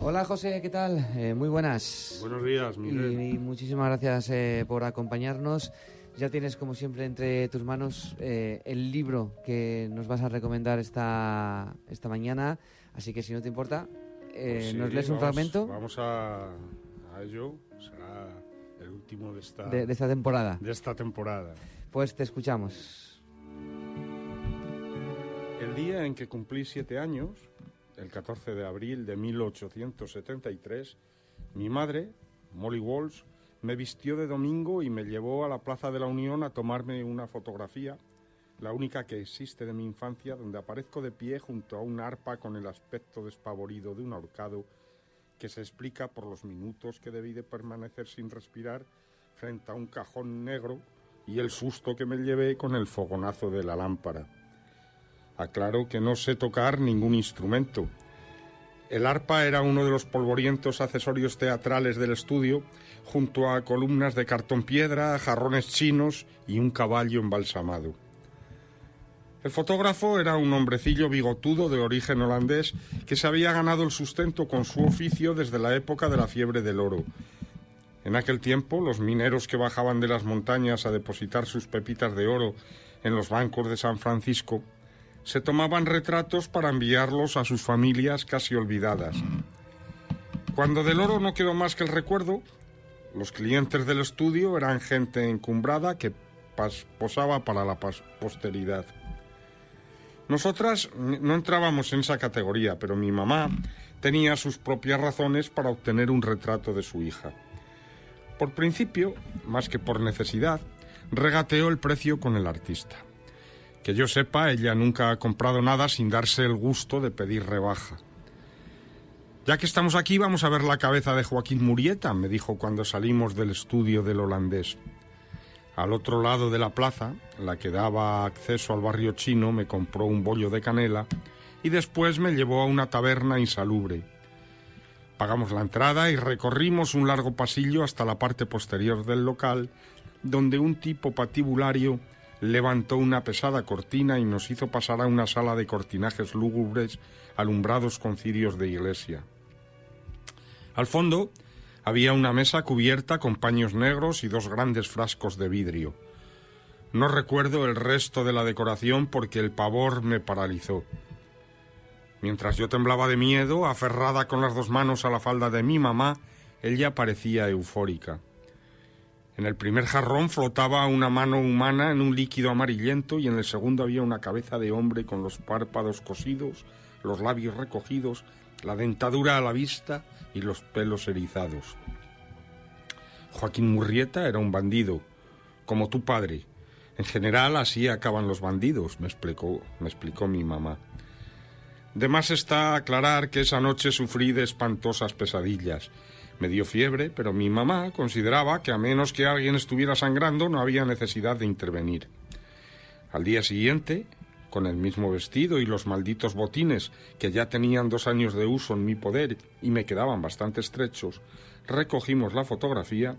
Hola José, ¿qué tal? Muy buenas. Buenos días, Miguel. Y muchísimas gracias por acompañarnos. Ya tienes, como siempre, entre tus manos el libro que nos vas a recomendar esta mañana. Así que, si no te importa, Pues sí, ¿nos lees un fragmento? Vamos a ello. Será el último de esta temporada. De esta temporada. Pues te escuchamos. El día en que cumplí 7 años, el 14 de abril de 1873, mi madre, Molly Walsh, me vistió de domingo y me llevó a la Plaza de la Unión a tomarme una fotografía, la única que existe de mi infancia, donde aparezco de pie junto a un arpa con el aspecto despavorido de un ahorcado que se explica por los minutos que debí de permanecer sin respirar frente a un cajón negro y el susto que me llevé con el fogonazo de la lámpara. Aclaro que no sé tocar ningún instrumento. El arpa era uno de los polvorientos accesorios teatrales del estudio, junto a columnas de cartón piedra, jarrones chinos y un caballo embalsamado. El fotógrafo era un hombrecillo bigotudo de origen holandés que se había ganado el sustento con su oficio desde la época de la fiebre del oro. En aquel tiempo, los mineros que bajaban de las montañas a depositar sus pepitas de oro en los bancos de San Francisco se tomaban retratos para enviarlos a sus familias casi olvidadas. Cuando del oro no quedó más que el recuerdo, los clientes del estudio eran gente encumbrada que posaba para la posteridad. Nosotras no entrábamos en esa categoría, pero mi mamá tenía sus propias razones para obtener un retrato de su hija. Por principio, más que por necesidad, regateó el precio con el artista. Que yo sepa, ella nunca ha comprado nada sin darse el gusto de pedir rebaja. Ya que estamos aquí, vamos a ver la cabeza de Joaquín Murrieta, me dijo cuando salimos del estudio del holandés. Al otro lado de la plaza, la que daba acceso al barrio chino, me compró un bollo de canela y después me llevó a una taberna insalubre. Pagamos la entrada y recorrimos un largo pasillo hasta la parte posterior del local, donde un tipo patibulario levantó una pesada cortina y nos hizo pasar a una sala de cortinajes lúgubres alumbrados con cirios de iglesia. Al fondo había una mesa cubierta con paños negros y 2 grandes frascos de vidrio. No recuerdo el resto de la decoración porque el pavor me paralizó. Mientras yo temblaba de miedo, aferrada con las 2 manos a la falda de mi mamá, ella parecía eufórica. En el primer jarrón flotaba una mano humana en un líquido amarillento y en el segundo había una cabeza de hombre con los párpados cosidos, los labios recogidos, la dentadura a la vista y los pelos erizados. Joaquín Murrieta era un bandido, como tu padre. En general así acaban los bandidos, me explicó mi mamá. De más está aclarar que esa noche sufrí de espantosas pesadillas. Me dio fiebre, pero mi mamá consideraba que a menos que alguien estuviera sangrando no había necesidad de intervenir. Al día siguiente, con el mismo vestido y los malditos botines que ya tenían 2 años de uso en mi poder y me quedaban bastante estrechos, recogimos la fotografía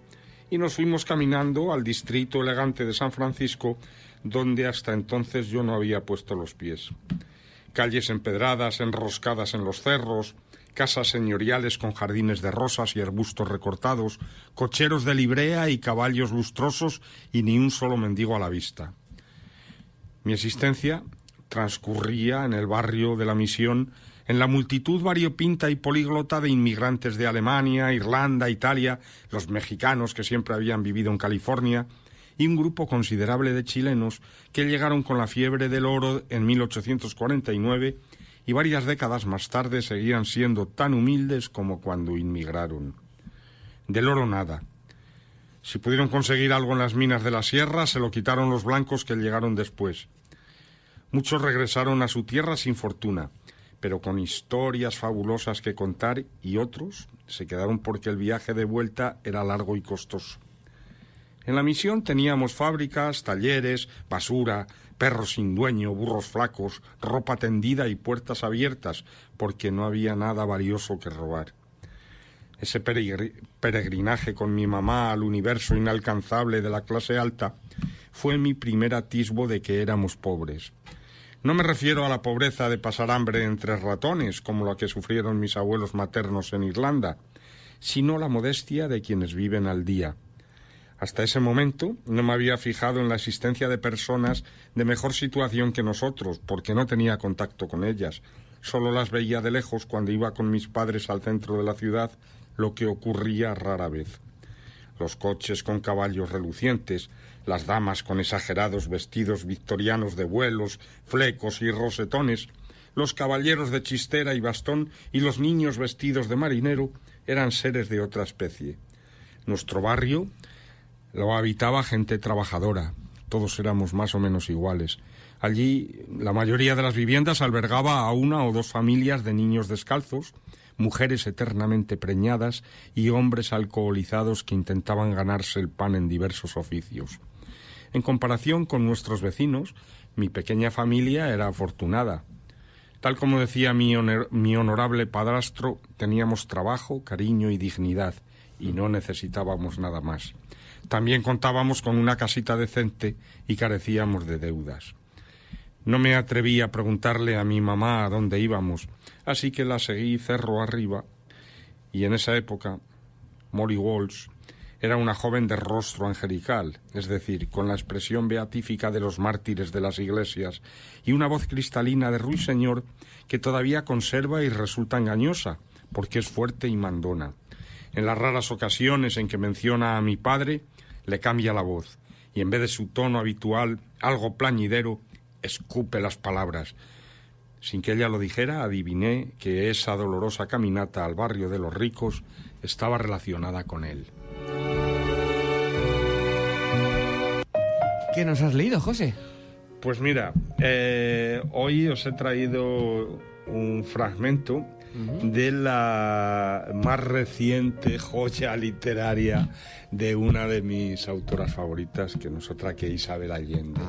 y nos fuimos caminando al distrito elegante de San Francisco, donde hasta entonces yo no había puesto los pies. Calles empedradas, enroscadas en los cerros, casas señoriales con jardines de rosas y arbustos recortados, cocheros de librea y caballos lustrosos y ni un solo mendigo a la vista. Mi existencia transcurría en el barrio de la Misión, en la multitud variopinta y políglota de inmigrantes de Alemania, Irlanda, Italia, los mexicanos que siempre habían vivido en California, y un grupo considerable de chilenos que llegaron con la fiebre del oro en 1849 y varias décadas más tarde seguían siendo tan humildes como cuando inmigraron. Del oro nada. Si pudieron conseguir algo en las minas de la sierra, se lo quitaron los blancos que llegaron después. Muchos regresaron a su tierra sin fortuna, pero con historias fabulosas que contar, y otros se quedaron porque el viaje de vuelta era largo y costoso. En la Misión teníamos fábricas, talleres, basura, perros sin dueño, burros flacos, ropa tendida y puertas abiertas, porque no había nada valioso que robar. Ese peregrinaje con mi mamá al universo inalcanzable de la clase alta fue mi primer atisbo de que éramos pobres. No me refiero a la pobreza de pasar hambre entre ratones, como la que sufrieron mis abuelos maternos en Irlanda, sino la modestia de quienes viven al día. Hasta ese momento no me había fijado en la existencia de personas de mejor situación que nosotros, porque no tenía contacto con ellas. Solo las veía de lejos cuando iba con mis padres al centro de la ciudad, lo que ocurría rara vez. Los coches con caballos relucientes, las damas con exagerados vestidos victorianos de vuelos, flecos y rosetones, los caballeros de chistera y bastón y los niños vestidos de marinero eran seres de otra especie. Nuestro barrio lo habitaba gente trabajadora, todos éramos más o menos iguales. Allí la mayoría de las viviendas albergaba a 1 o 2 familias de niños descalzos, mujeres eternamente preñadas y hombres alcoholizados que intentaban ganarse el pan en diversos oficios. En comparación con nuestros vecinos, mi pequeña familia era afortunada. Tal como decía mi honorable padrastro, teníamos trabajo, cariño y dignidad, y no necesitábamos nada más. También contábamos con una casita decente y carecíamos de deudas. No me atreví a preguntarle a mi mamá a dónde íbamos, así que la seguí cerro arriba, y en esa época Molly Walsh era una joven de rostro angelical, es decir, con la expresión beatífica de los mártires de las iglesias y una voz cristalina de ruiseñor que todavía conserva y resulta engañosa, porque es fuerte y mandona. En las raras ocasiones en que menciona a mi padre, le cambia la voz, y en vez de su tono habitual, algo plañidero, escupe las palabras. Sin que ella lo dijera, adiviné que esa dolorosa caminata al barrio de los ricos estaba relacionada con él. ¿Qué nos has leído, José? Pues mira, hoy os he traído un fragmento de la más reciente joya literaria de una de mis autoras favoritas, que no es otra que Isabel Allende.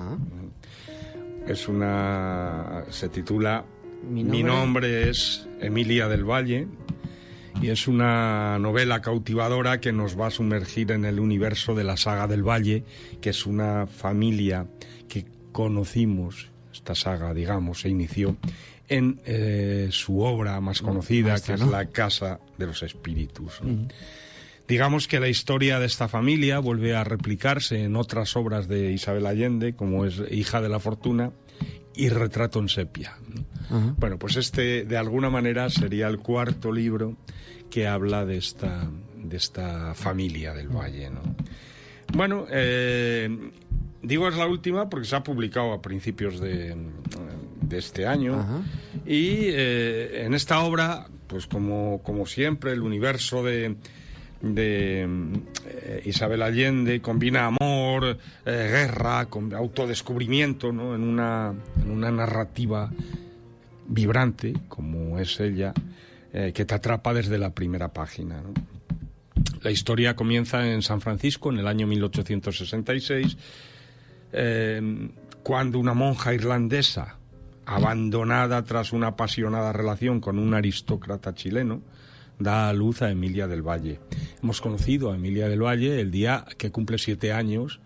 Se titula Mi nombre es Emilia del Valle, y es una novela cautivadora que nos va a sumergir en el universo de la saga del Valle, que es una familia que conocimos. Esta saga, digamos, se inició en su obra más conocida, maestra, que es La Casa de los Espíritus. Digamos que la historia de esta familia vuelve a replicarse en otras obras de Isabel Allende, como es Hija de la Fortuna y Retrato en sepia. Bueno, pues este de alguna manera sería el 4º libro que habla de esta familia del Valle, ¿no? Bueno, digo es la última porque se ha publicado a principios de este año. Y en esta obra, pues como siempre, el universo de Isabel Allende combina amor, guerra, con autodescubrimiento, ¿no? en una narrativa vibrante, como es ella, que te atrapa desde la primera página, ¿no? La historia comienza en San Francisco en el año 1866, cuando una monja irlandesa, abandonada tras una apasionada relación con un aristócrata chileno, da a luz a Emilia del Valle. Hemos conocido a Emilia del Valle el día que cumple 7 años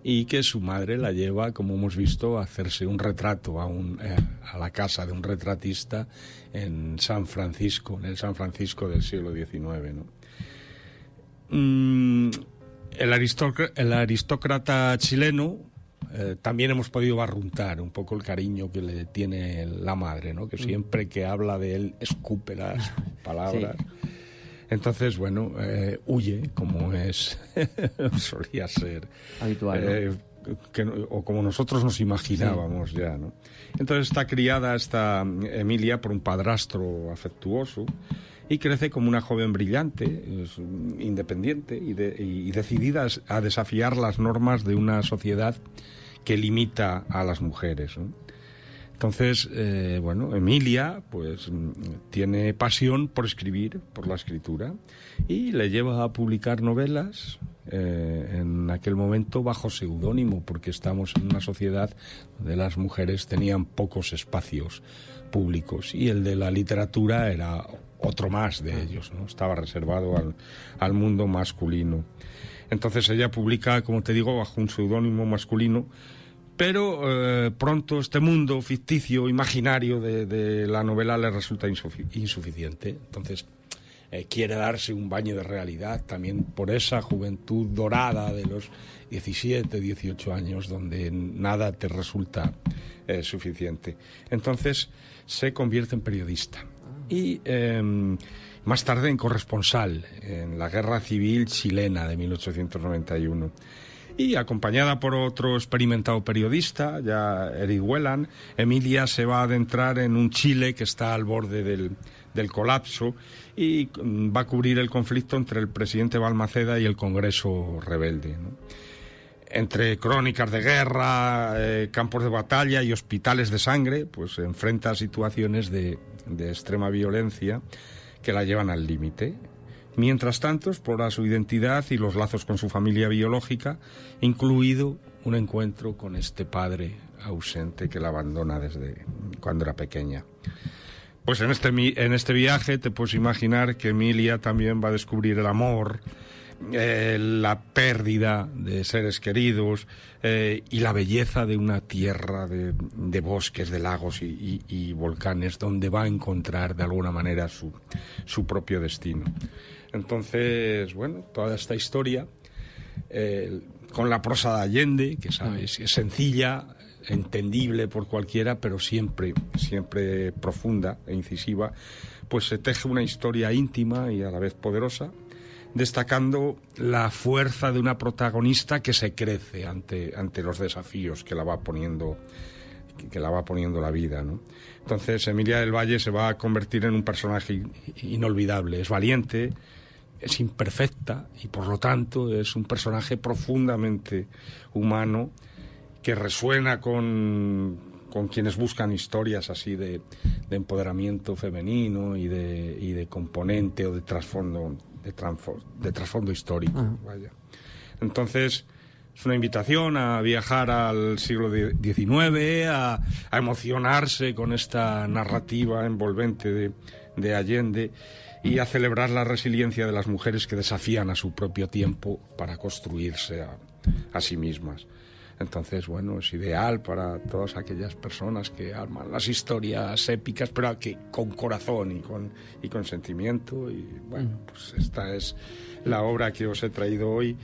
y que su madre la lleva, como hemos visto, a hacerse un retrato a la casa de un retratista en San Francisco, en el San Francisco del siglo XIX, ¿no? El aristócrata chileno, también hemos podido barruntar un poco el cariño que le tiene la madre, ¿no? Que siempre que habla de él escupe las palabras. Sí. Entonces, bueno, huye, como solía ser habitual, ¿no? O como nosotros nos imaginábamos, ya, ¿no? Entonces está criada esta Emilia por un padrastro afectuoso y crece como una joven brillante, independiente y decidida a desafiar las normas de una sociedad que limita a las mujeres, ¿no? Entonces, Emilia pues tiene pasión por escribir, por la escritura, y le lleva a publicar novelas en aquel momento bajo seudónimo, porque estamos en una sociedad donde las mujeres tenían pocos espacios públicos y el de la literatura era otro más de ellos, ¿no? Estaba reservado al mundo masculino. Entonces ella publica, como te digo, bajo un seudónimo masculino, Pero pronto este mundo ficticio, imaginario de la novela le resulta insuficiente. Entonces quiere darse un baño de realidad también por esa juventud dorada de los 17, 18 años, donde nada te resulta suficiente. Entonces se convierte en periodista y más tarde en corresponsal en la Guerra Civil Chilena de 1891. Y acompañada por otro experimentado periodista, ya Eric Whelan, Emilia se va a adentrar en un Chile que está al borde del colapso y va a cubrir el conflicto entre el presidente Balmaceda y el Congreso rebelde, ¿no? Entre crónicas de guerra, campos de batalla y hospitales de sangre, pues se enfrenta a situaciones de extrema violencia que la llevan al límite. Mientras tanto, explora su identidad y los lazos con su familia biológica, incluido un encuentro con este padre ausente que la abandona desde cuando era pequeña. Pues en este viaje te puedes imaginar que Emilia también va a descubrir el amor, la pérdida de seres queridos y la belleza de una tierra de bosques, de lagos y volcanes, donde va a encontrar de alguna manera su propio destino. Entonces, bueno, toda esta historia con la prosa de Allende, que sabes, es sencilla, entendible por cualquiera, pero siempre profunda e incisiva, pues se teje una historia íntima y a la vez poderosa, destacando la fuerza de una protagonista que se crece ante los desafíos que la va poniendo la vida, ¿no? Entonces Emilia del Valle se va a convertir en un personaje inolvidable. Es valiente, es imperfecta y por lo tanto es un personaje profundamente humano que resuena con quienes buscan historias así de empoderamiento femenino y de componente o de trasfondo histórico. Vaya. Entonces es una invitación a viajar al siglo XIX, a emocionarse con esta narrativa envolvente de Allende y a celebrar la resiliencia de las mujeres que desafían a su propio tiempo para construirse a sí mismas. Entonces, bueno, es ideal para todas aquellas personas que arman las historias épicas, pero que con corazón y con sentimiento. Y bueno, pues esta es la obra que os he traído hoy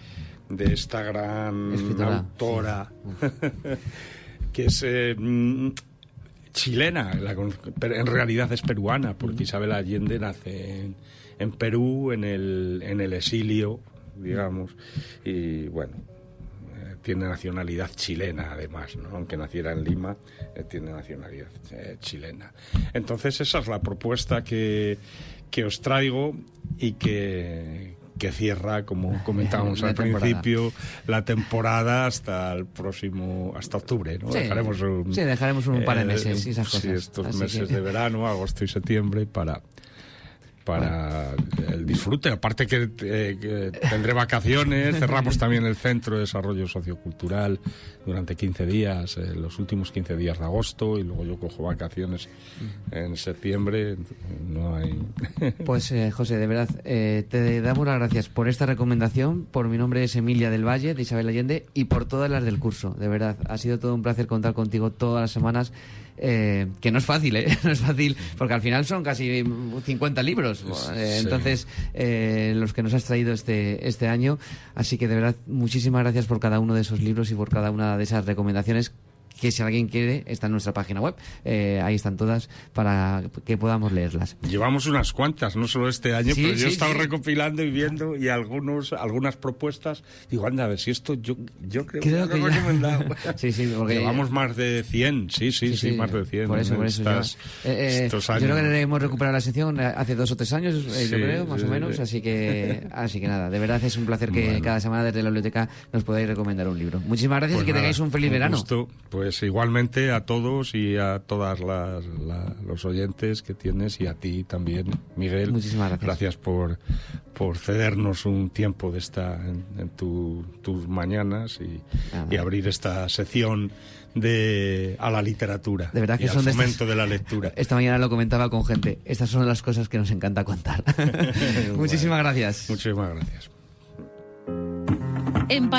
de esta gran escritora, autora, que es chilena, pero en realidad es peruana, porque Isabel Allende nace en Perú, en el exilio, digamos, y bueno, tiene nacionalidad chilena además, ¿no? Aunque naciera en Lima, tiene nacionalidad chilena. Entonces esa es la propuesta que os traigo y que cierra, como comentábamos al principio, la temporada hasta octubre, ¿no? Sí, dejaremos un par de meses y esas cosas. Sí, estos meses de verano, agosto y septiembre, para el disfrute. Aparte que tendré vacaciones, cerramos también el Centro de Desarrollo Sociocultural durante 15 días, los últimos 15 días de agosto, y luego yo cojo vacaciones en septiembre. No hay... Pues José, de verdad, te damos las gracias por esta recomendación. Por mi nombre es Emilia del Valle, de Isabel Allende, y por todas las del curso. De verdad, ha sido todo un placer contar contigo todas las semanas. Que no es fácil, no es fácil, porque al final son casi 50 libros, sí. Entonces los que nos has traído este año, así que de verdad muchísimas gracias por cada uno de esos libros y por cada una de esas recomendaciones, que si alguien quiere está en nuestra página web, ahí están todas para que podamos leerlas. Llevamos unas cuantas, no solo este año, pero yo he estado recopilando y viendo, y algunas propuestas, digo, anda, a ver si esto yo creo que lo he recomendado. Sí, porque llevamos más de 100, sí, más de 100. Por eso estos años. Yo creo que hemos recuperado la sección hace 2 o 3 años, yo creo, más o menos, así que nada, de verdad es un placer que cada semana desde la biblioteca nos podáis recomendar un libro. Muchísimas gracias, y que tengáis un feliz verano. Gusto. Pues igualmente a todos y a todas los oyentes que tienes, y a ti también, Miguel. Muchísimas gracias. Gracias por cedernos un tiempo de en tus mañanas y abrir esta sección a la literatura, de verdad que y al fomento de la lectura. Esta mañana lo comentaba con gente. Estas son las cosas que nos encanta contar. Muchísimas gracias. Muchísimas gracias.